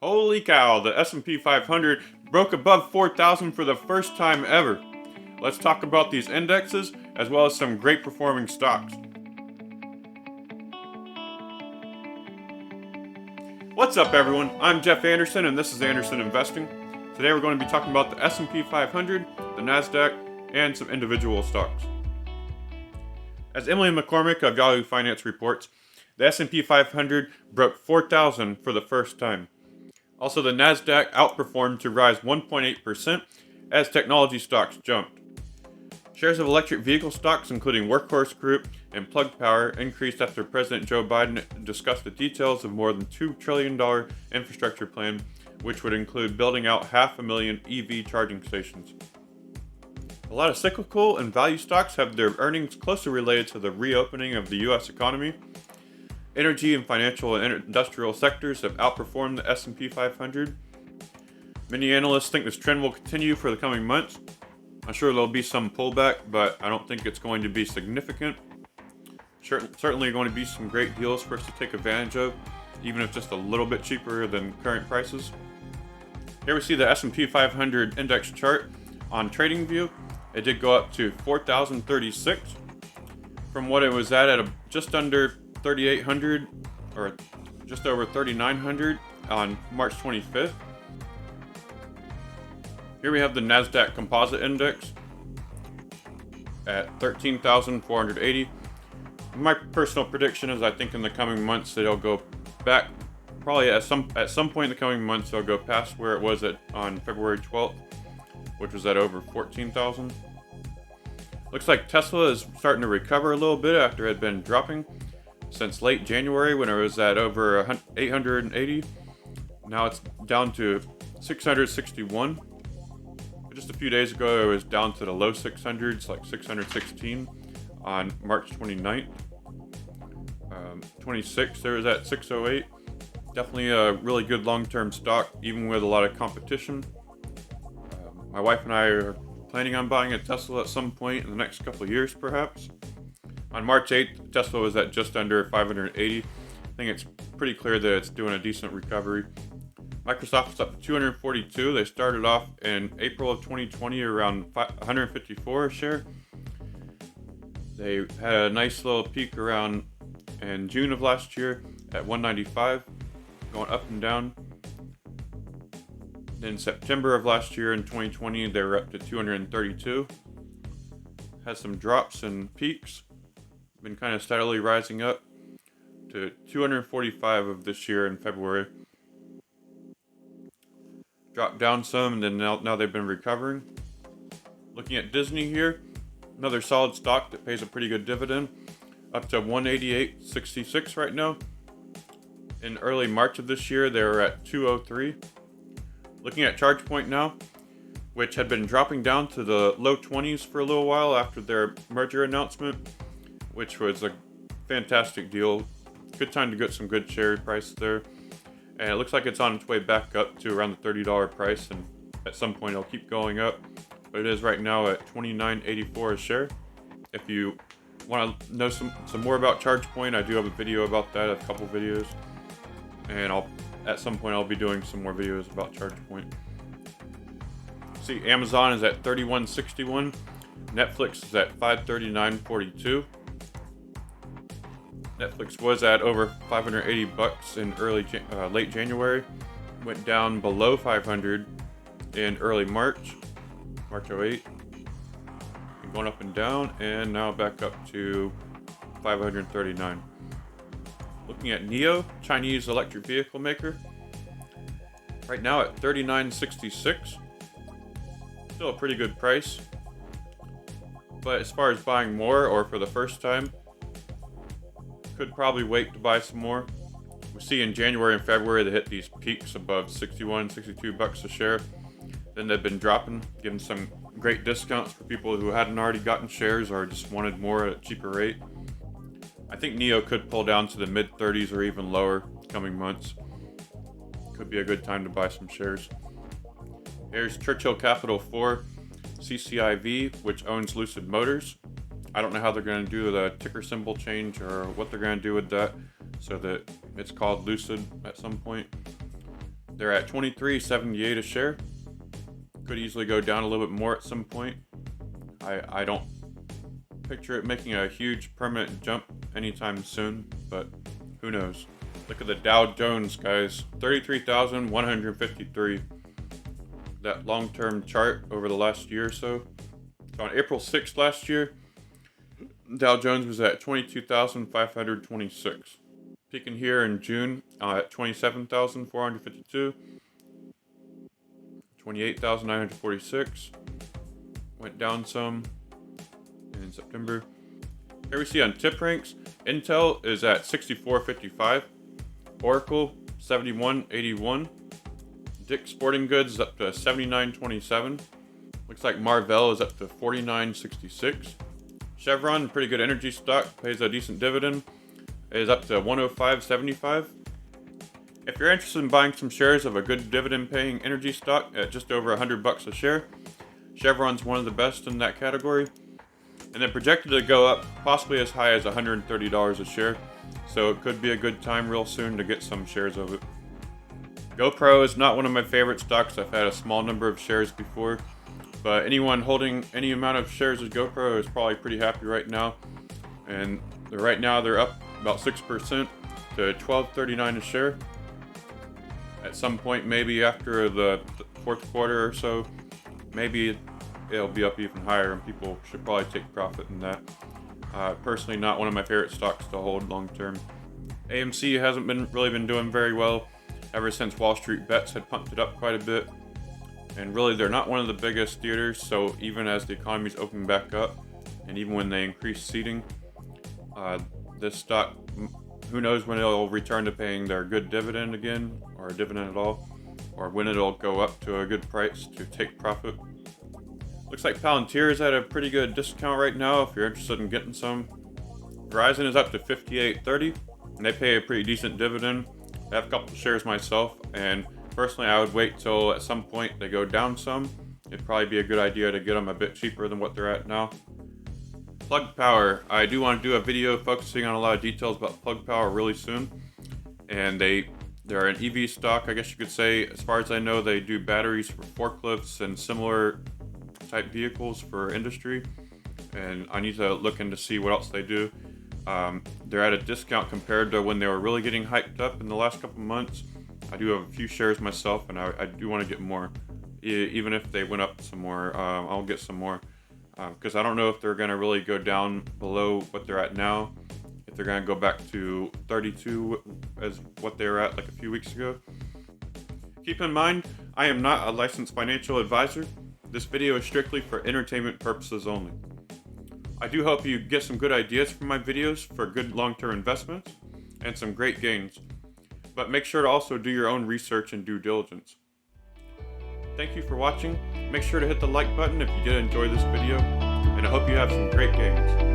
Holy cow, the S&P 500 broke above 4,000 for the first time ever. Let's talk about these indexes as well as some great performing stocks. What's up everyone? I'm Jeff Anderson and this is Anderson Investing. Today we're going to be talking about the S&P 500, the Nasdaq, and some individual stocks. As Emily McCormick of Yahoo Finance reports, the S&P 500 broke 4,000 for the first time. Also, the Nasdaq outperformed to rise 1.8% as technology stocks jumped. Shares of electric vehicle stocks, including Workhorse Group and Plug Power, increased after President Joe Biden discussed the details of more than $2 trillion infrastructure plan, which would include building out 500,000 EV charging stations. A lot of cyclical and value stocks have their earnings closely related to the reopening of the U.S. economy. Energy and financial and industrial sectors have outperformed the S&P 500. Many analysts think this trend will continue for the coming months. I'm sure there'll be some pullback, but I don't think it's going to be significant. Certainly going to be some great deals for us to take advantage of, even if just a little bit cheaper than current prices. Here we see the S&P 500 index chart on TradingView. It did go up to 4,036 from what it was at just under 3,800 or just over 3,900 on March 25th. Here we have the Nasdaq Composite Index at 13,480. My personal prediction is I think in the coming months it'll go back, probably at some point in the coming months it'll go past where it was on February 12th, which was at over 14,000. Looks like Tesla is starting to recover a little bit after it had been dropping since late January when it was at over 880. Now it's down to 661. Just a few days ago it was down to the low 600s, like 616 on March 29th. 26 there was at 608. Definitely a really good long-term stock, even with a lot of competition. My wife and I are planning on buying a Tesla at some point in the next couple of years, perhaps. On March 8th, Tesla was at just under 580. I think it's pretty clear that it's doing a decent recovery. Microsoft is up to 242. They started off in April of 2020 around 154 a share. They had a nice little peak around in June of last year at 195, going up and down. In September of last year in 2020, they were up to 232. Had some drops and peaks. Been kind of steadily rising up to 245 of this year in February. Dropped down some and then now they've been recovering. Looking at Disney here, another solid stock that pays a pretty good dividend, up to 188.66 right now. In early March of this year, they were at 203. Looking at ChargePoint now, which had been dropping down to the low 20s for a little while after their merger announcement, which was a fantastic deal. Good time to get some good share price there. And it looks like it's on its way back up to around the $30 price, and at some point it'll keep going up. But it is right now at $29.84 a share. If you want to know some more about ChargePoint, I do have a video about that, a couple videos. And at some point I'll be doing some more videos about ChargePoint. See, Amazon is at $31.61. Netflix is at $539.42. Netflix was at over $580 in late January. Went down below 500 in early March 08. And going up and down, and now back up to 539. Looking at NIO, Chinese electric vehicle maker, right now at $39.66. Still a pretty good price. But as far as buying more or for the first time, could probably wait to buy some more. We see in January and February they hit these peaks above 61, 62 bucks a share. Then they've been dropping, giving some great discounts for people who hadn't already gotten shares or just wanted more at a cheaper rate. I think NIO could pull down to the mid 30s or even lower coming months. Could be a good time to buy some shares. Here's Churchill Capital 4 CCIV, which owns Lucid Motors. I don't know how they're going to do the ticker symbol change or what they're going to do with that so that it's called Lucid at some point. They're at $23.78 a share. Could easily go down a little bit more at some point. I don't picture it making a huge permanent jump anytime soon, but who knows. Look at the Dow Jones, guys. 33,153. That long-term chart over the last year or so. So on April 6th last year, Dow Jones was at 22,526. Peaking here in June at 27,452. 28,946. Went down some in September. Here we see on tip ranks, Intel is at 64.55, Oracle 71.81, Dick's Sporting Goods is up to 79.27. Looks like Marvell is up to 49.66. Chevron, pretty good energy stock, pays a decent dividend, is up to 105.75. If you're interested in buying some shares of a good dividend-paying energy stock at just over $100 a share, Chevron's one of the best in that category, and they're projected to go up possibly as high as $130 a share, so it could be a good time real soon to get some shares of it. GoPro is not one of my favorite stocks. I've had a small number of shares before, but anyone holding any amount of shares of GoPro is probably pretty happy right now, and right now they're up about 6% to $12.39 a share. At some point, maybe after the fourth quarter or so, maybe it'll be up even higher, and people should probably take profit in that. Personally, not one of my favorite stocks to hold long term. AMC hasn't really been doing very well ever since Wall Street Bets had pumped it up quite a bit, and really they're not one of the biggest theaters. So even as the economy's opening back up, and even when they increase seating, this stock, who knows when it'll return to paying their good dividend again, or a dividend at all, or when it'll go up to a good price to take profit. Looks like Palantir is at a pretty good discount right now if you're interested in getting some. Verizon is up to $58.30, and they pay a pretty decent dividend. I have a couple of shares myself, and personally I would wait till at some point they go down some. It'd probably be a good idea to get them a bit cheaper than what they're at now. Plug Power, I do want to do a video focusing on a lot of details about Plug Power really soon, and they're an EV stock, I guess you could say. As far as I know, they do batteries for forklifts and similar type vehicles for industry, and I need to look into see what else they do. They're at a discount compared to when they were really getting hyped up in the last couple months. I do have a few shares myself, and I do want to get more. Even if they went up some more, I'll get some more, because I don't know if they're going to really go down below what they're at now, if they're going to go back to 32 as what they were at like a few weeks ago. Keep in mind, I am not a licensed financial advisor. This video is strictly for entertainment purposes only. I do hope you get some good ideas from my videos for good long-term investments and some great gains, but make sure to also do your own research and due diligence. Thank you for watching. Make sure to hit the like button if you did enjoy this video, and I hope you have some great gains.